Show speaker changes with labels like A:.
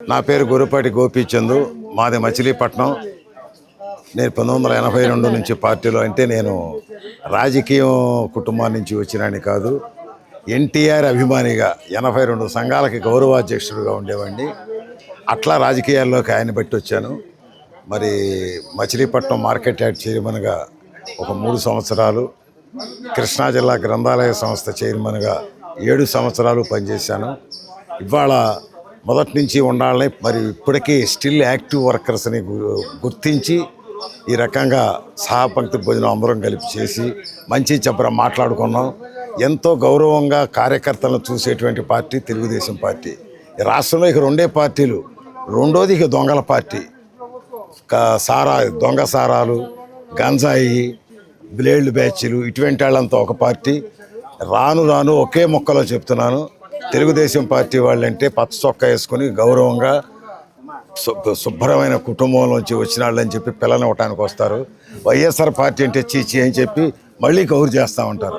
A: నా పేరు గురుపాటి గోపీచందు, మాది మచిలీపట్నం. నేను 1982 నుంచి పార్టీలో, అంటే నేను రాజకీయం కుటుంబం నుంచి వచ్చినాని కాదు, ఎన్టీఆర్ అభిమానిగా 82 సంఘాలకి గౌరవాధ్యక్షుడిగా ఉండేవాడిని. అట్లా రాజకీయాల్లోకి ఆయన బట్టి వచ్చాను. మరి మచిలీపట్నం మార్కెట్ యార్డ్ చైర్మన్గా ఒక 3 సంవత్సరాలు, కృష్ణా జిల్లా గ్రంథాలయ సంస్థ చైర్మన్గా 7 సంవత్సరాలు పనిచేశాను. ఇవాళ మొదటి నుంచి ఉండాలని, మరి ఇప్పటికీ స్టిల్ యాక్టివ్ వర్కర్స్ని గుర్తించి ఈ రకంగా సహపంక్తి భోజనం అందరం కలిపి చేసి మంచి చెప్పర మాట్లాడుకున్నాం. ఎంతో గౌరవంగా కార్యకర్తలను చూసేటువంటి పార్టీ తెలుగుదేశం పార్టీ. ఈ రాష్ట్రంలో ఇక 2 పార్టీలు. రెండోది ఇక దొంగల పార్టీ. దొంగ సారాలు, గంజాయి, బ్లేడ్లు బ్యాచ్లు, ఇటువంటి వాళ్ళంతా ఒక పార్టీ. రాను రాను ఒకే మొక్కలో చెప్తున్నాను, తెలుగుదేశం పార్టీ వాళ్ళంటే పచ్చ చొక్కా వేసుకొని గౌరవంగా శుభ్రమైన కుటుంబంలోంచి వచ్చిన వాళ్ళని చెప్పి పిల్లలు ఇవ్వటానికి వస్తారు. వైఎస్ఆర్ పార్టీ అంటే చీచి అని చెప్పి మళ్ళీ గౌరవ చేస్తూ ఉంటారు.